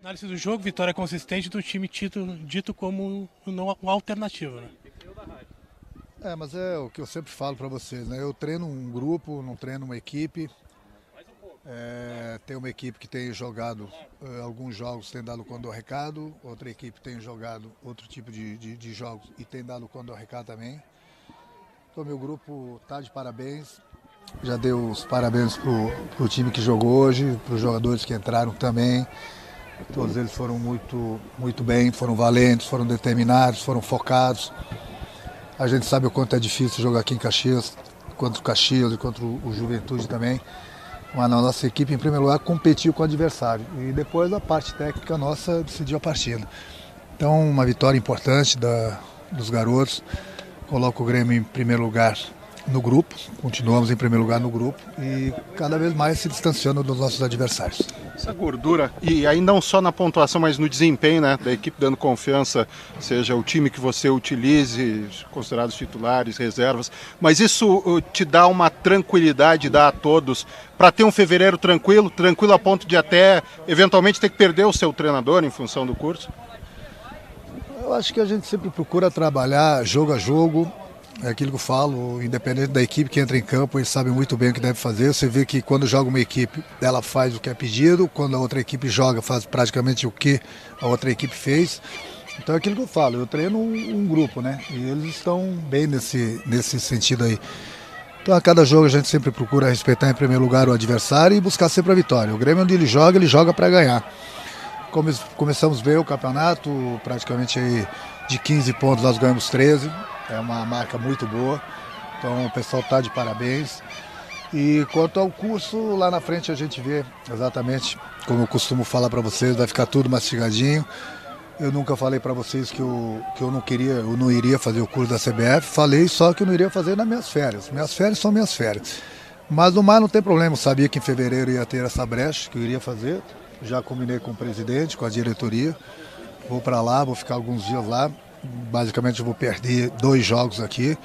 Análise do jogo, vitória consistente do time dito como não uma alternativa, né? Mas é o que eu sempre falo para vocês, né? Eu treino um grupo, não treino uma equipe. Tem uma equipe que tem jogado alguns jogos, tem dado quando recado, outra equipe tem jogado outro tipo de jogos e tem dado quando recado também. Então meu grupo está de parabéns. Já deu os parabéns pro time que jogou hoje, para os jogadores que entraram também. Todos eles foram muito bem, foram valentes, foram determinados, foram focados. A gente sabe o quanto é difícil jogar aqui em Caxias, contra o Caxias e contra o Juventude também. Mas a nossa equipe, em primeiro lugar, competiu com o adversário. E depois a parte técnica nossa decidiu a partida. Então, uma vitória importante dos garotos. Coloca o Grêmio em primeiro lugar no grupo. Continuamos em primeiro lugar no grupo. E cada vez mais se distanciando dos nossos adversários. Essa gordura, e aí não só na pontuação, mas no desempenho, né, da equipe dando confiança, seja o time que você utilize, considerados titulares, reservas, mas isso te dá uma tranquilidade, dá a todos, para ter um fevereiro tranquilo a ponto de até eventualmente ter que perder o seu treinador em função do curso? Eu acho que a gente sempre procura trabalhar jogo a jogo. É aquilo que eu falo, independente da equipe que entra em campo, eles sabem muito bem o que deve fazer. Você vê que quando joga uma equipe, ela faz o que é pedido, quando a outra equipe joga, faz praticamente o que a outra equipe fez. Então é aquilo que eu falo, eu treino um grupo, né? E eles estão bem nesse sentido aí. Então a cada jogo a gente sempre procura respeitar em primeiro lugar o adversário e buscar sempre a vitória. O Grêmio, onde ele joga para ganhar. Começamos bem o campeonato, praticamente aí de 15 pontos nós ganhamos 13. É uma marca muito boa, então o pessoal está de parabéns. E quanto ao curso, lá na frente a gente vê exatamente, como eu costumo falar para vocês, vai ficar tudo mastigadinho. Eu nunca falei para vocês que eu não queria, eu não iria fazer o curso da CBF, falei só que eu não iria fazer nas minhas férias. Minhas férias são minhas férias. Mas no mais não tem problema, eu sabia que em fevereiro ia ter essa brecha que eu iria fazer. Já combinei com o presidente, com a diretoria. Vou para lá, vou ficar alguns dias lá. Basicamente eu vou perder 2 jogos aqui,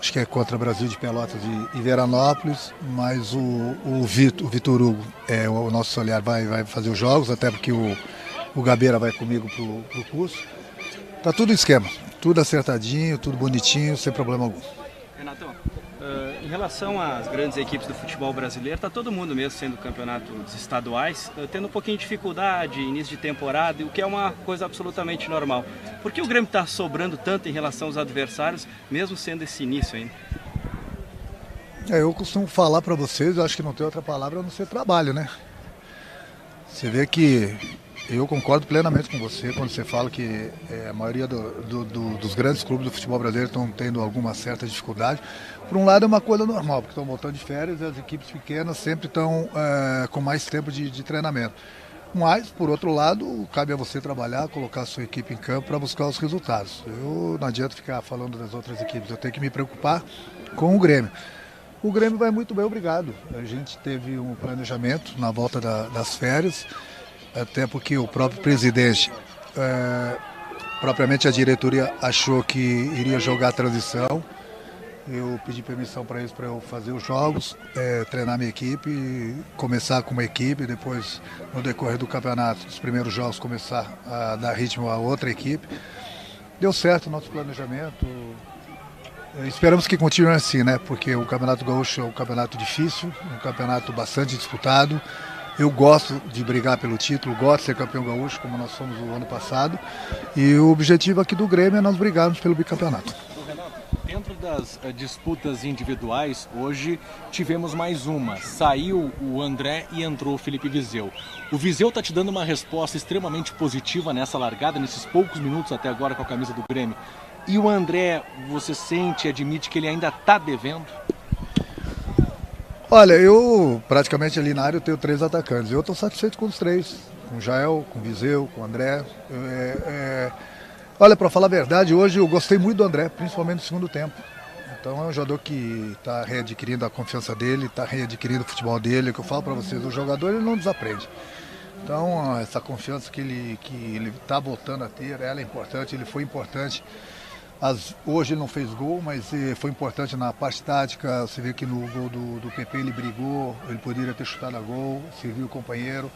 acho que é contra Brasil de Pelotas e Veranópolis, mas o Vitor Hugo, o nosso auxiliar, vai fazer os jogos, até porque o Gabeira vai comigo pro curso. Tá tudo em esquema, tudo acertadinho, tudo bonitinho, sem problema algum. Renatão, em relação às grandes equipes do futebol brasileiro, está todo mundo mesmo sendo campeonatos estaduais, tendo um pouquinho de dificuldade, início de temporada, o que é uma coisa absolutamente normal. Por que o Grêmio está sobrando tanto em relação aos adversários, mesmo sendo esse início ainda? Eu costumo falar para vocês, eu acho que não tem outra palavra a não ser trabalho, né? Você vê que eu concordo plenamente com você quando você fala que a maioria dos grandes clubes do futebol brasileiro estão tendo alguma certa dificuldade. Por um lado é uma coisa normal, porque estão voltando de férias e as equipes pequenas sempre estão com mais tempo de treinamento. Mas, por outro lado, cabe a você trabalhar, colocar a sua equipe em campo para buscar os resultados. Eu não adianta ficar falando das outras equipes, eu tenho que me preocupar com o Grêmio. O Grêmio vai muito bem, obrigado. A gente teve um planejamento na volta das férias, até porque o próprio presidente, propriamente a diretoria, achou que iria jogar a transição. Eu pedi permissão para eles para eu fazer os jogos, treinar minha equipe, começar com uma equipe, depois no decorrer do campeonato, os primeiros jogos começar a dar ritmo a outra equipe. Deu certo o nosso planejamento. Esperamos que continue assim, né? Porque o Campeonato Gaúcho é um campeonato difícil, um campeonato bastante disputado. Eu gosto de brigar pelo título, gosto de ser campeão gaúcho, como nós fomos o ano passado. E o objetivo aqui do Grêmio é nós brigarmos pelo bicampeonato. Dentro das disputas individuais, hoje tivemos mais uma. Saiu o André e entrou o Felipe Vizeu. O Vizeu está te dando uma resposta extremamente positiva nessa largada, nesses poucos minutos até agora com a camisa do Grêmio. E o André, você sente, admite que ele ainda está devendo? Olha, eu praticamente ali na área eu tenho 3 atacantes. Eu estou satisfeito com os 3. Com o Jael, com o Vizeu, com o André. Olha, para falar a verdade, hoje eu gostei muito do André, principalmente no segundo tempo. Então é um jogador que está readquirindo a confiança dele, está readquirindo o futebol dele. É o que eu falo para vocês, o jogador ele não desaprende. Então essa confiança que ele está voltando a ter, ela é importante, ele foi importante. Hoje ele não fez gol, mas foi importante na parte tática. Você vê que no gol do PP ele brigou, ele poderia ter chutado a gol, serviu o companheiro.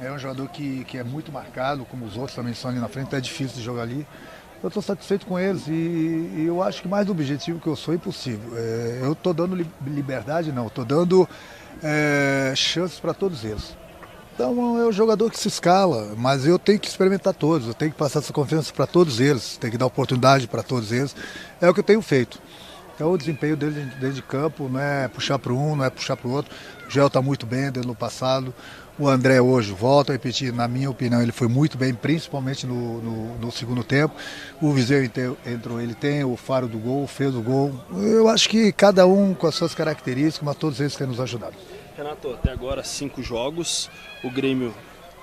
É um jogador que é muito marcado, como os outros também são ali na frente, então é difícil de jogar ali. Eu estou satisfeito com eles e eu acho que mais do objetivo que eu sou é impossível. Eu estou dando liberdade, não, estou dando chances para todos eles. Então é um jogador que se escala, mas eu tenho que experimentar todos, eu tenho que passar essa confiança para todos eles, tenho que dar oportunidade para todos eles. É o que eu tenho feito. Então o desempenho dele dentro de campo não é puxar para um, não é puxar para o outro. O Gel está muito bem desde o passado. O André hoje, volto a repetir, na minha opinião, ele foi muito bem, principalmente no segundo tempo. O Viseu entrou, ele tem o faro do gol, fez o gol. Eu acho que cada um com as suas características, mas todos eles têm nos ajudado. Renato, até agora 5 jogos, o Grêmio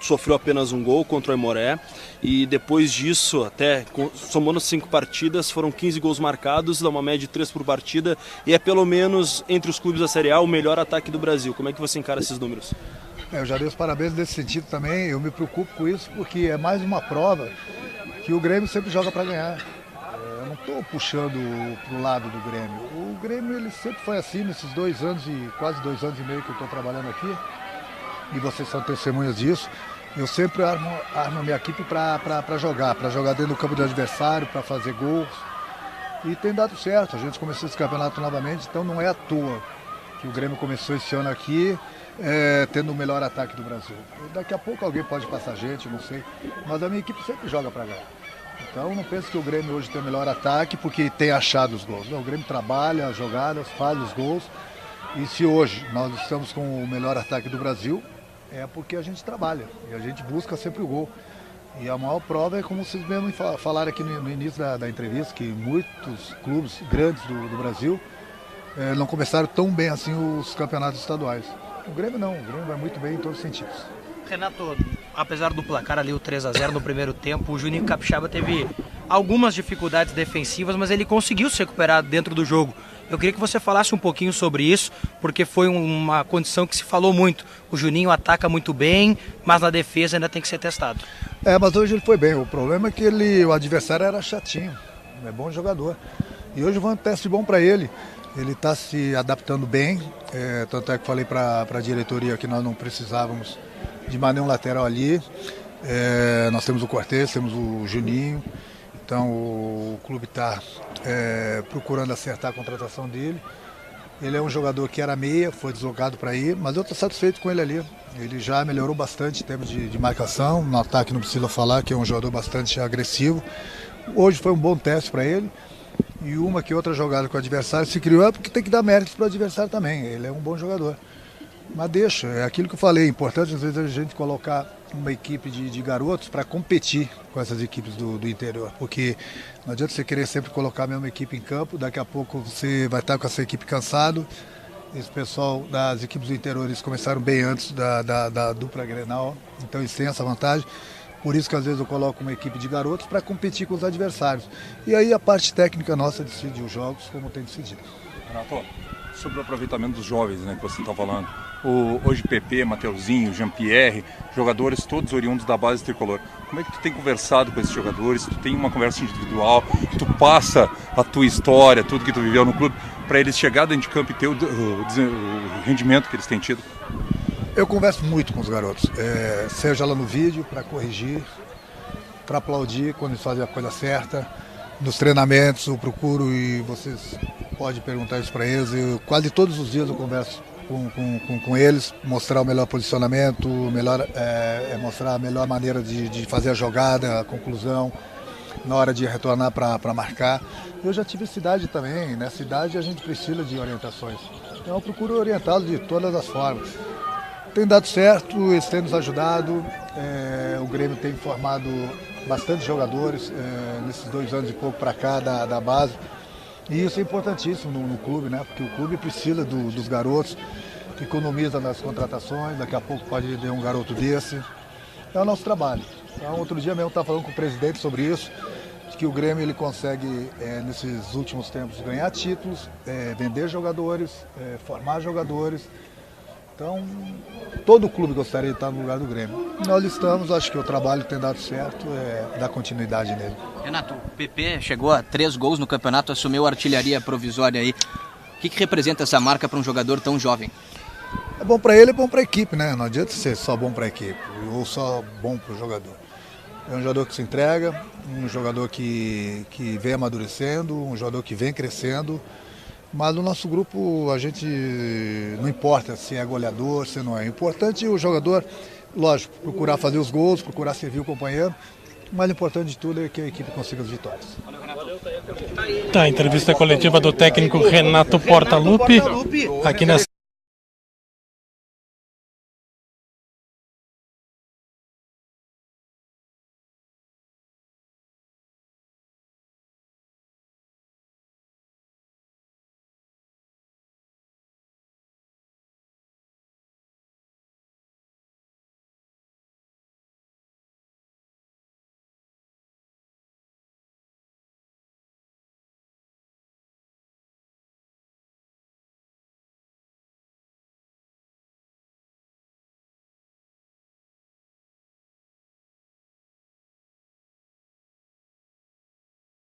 sofreu apenas um gol contra o Aimoré e depois disso, até somando 5 partidas, foram 15 gols marcados, dá uma média de 3 por partida e é pelo menos entre os clubes da Série A o melhor ataque do Brasil. Como é que você encara esses números? Eu já dei os parabéns nesse sentido também, eu me preocupo com isso porque é mais uma prova que o Grêmio sempre joga para ganhar. Eu não estou puxando para o lado do Grêmio. O Grêmio ele sempre foi assim nesses 2 anos e quase 2 anos e meio que eu estou trabalhando aqui e vocês são testemunhas disso. Eu sempre armo a minha equipe para jogar dentro do campo do adversário, para fazer gols. E tem dado certo, a gente começou esse campeonato novamente, então não é à toa que o Grêmio começou esse ano aqui tendo o melhor ataque do Brasil. Daqui a pouco alguém pode passar a gente, não sei, mas a minha equipe sempre joga para ganhar. Então não penso que o Grêmio hoje tem o melhor ataque porque tem achado os gols. Não, o Grêmio trabalha as jogadas, faz os gols. E se hoje nós estamos com o melhor ataque do Brasil, é porque a gente trabalha e a gente busca sempre o gol. E a maior prova é como vocês mesmo falaram aqui no início da entrevista, que muitos clubes grandes do Brasil não começaram tão bem assim os campeonatos estaduais. O Grêmio não, o Grêmio vai muito bem em todos os sentidos. Renato, apesar do placar ali, o 3-0 no primeiro tempo, o Juninho Capixaba teve algumas dificuldades defensivas, mas ele conseguiu se recuperar dentro do jogo. Eu queria que você falasse um pouquinho sobre isso, porque foi uma condição que se falou muito. O Juninho ataca muito bem, mas na defesa ainda tem que ser testado. Mas hoje ele foi bem. O problema é que o adversário era chatinho, é bom jogador. E hoje foi um teste bom para ele. Ele está se adaptando bem, tanto é que falei para a diretoria que nós não precisávamos de mais nenhum lateral ali. Nós temos o Cortez, temos o Juninho, então o clube está procurando acertar a contratação dele. Ele é um jogador que era meia, foi deslocado para ir, mas eu estou satisfeito com ele ali. Ele já melhorou bastante em termos de marcação, no ataque não precisa falar que é um jogador bastante agressivo. Hoje foi um bom teste para ele. E uma que outra jogada com o adversário se criou porque tem que dar méritos para o adversário também. Ele é um bom jogador. Mas deixa, é aquilo que eu falei, é importante às vezes a gente colocar uma equipe de garotos para competir com essas equipes do interior. Porque não adianta você querer sempre colocar a mesma equipe em campo, daqui a pouco você vai estar com essa equipe cansado. Esse pessoal das equipes do interior eles começaram bem antes da dupla Grenal, então eles têm essa vantagem. Por isso que às vezes eu coloco uma equipe de garotos para competir com os adversários. E aí a parte técnica nossa decide os jogos como tem decidido. Renato, sobre o aproveitamento dos jovens, né, que você está falando. Hoje PP, Mateuzinho, Jean-Pierre, jogadores todos oriundos da base tricolor. Como é que tu tem conversado com esses jogadores? Tu tem uma conversa individual? Tu passa a tua história, tudo que tu viveu no clube, para eles chegarem dentro de campo e ter o rendimento que eles têm tido? Eu converso muito com os garotos, seja lá no vídeo, para corrigir, para aplaudir quando eles fazem a coisa certa. Nos treinamentos eu procuro, e vocês podem perguntar isso para eles, quase todos os dias eu converso com eles, mostrar o melhor posicionamento, mostrar a melhor maneira de fazer a jogada, a conclusão, na hora de retornar para marcar. Eu já tive cidade também, nessa idade a gente precisa de orientações, então eu procuro orientá-los de todas as formas. Tem dado certo, eles têm nos ajudado, o Grêmio tem formado bastante jogadores nesses 2 anos e pouco para cá da base. E isso é importantíssimo no clube, né? Porque o clube precisa dos garotos, economiza nas contratações, daqui a pouco pode ter um garoto desse. É o nosso trabalho. Então, outro dia mesmo eu estava falando com o presidente sobre isso, de que o Grêmio ele consegue, nesses últimos tempos, ganhar títulos, vender jogadores, formar jogadores. Então, todo clube gostaria de estar no lugar do Grêmio. Nós estamos, acho que o trabalho tem dado certo, dar continuidade nele. Renato, o PP chegou a 3 gols no campeonato, assumiu a artilharia provisória aí. O que representa essa marca para um jogador tão jovem? É bom para ele, é bom para a equipe, né? Não adianta ser só bom para a equipe ou só bom para o jogador. É um jogador que se entrega, um jogador que vem amadurecendo, um jogador que vem crescendo. Mas no nosso grupo a gente não importa se é goleador, se não é. Importante o jogador, lógico, procurar fazer os gols, procurar servir o companheiro. O mais importante de tudo é que a equipe consiga as vitórias. Tá, entrevista coletiva do técnico Renato Portaluppi aqui na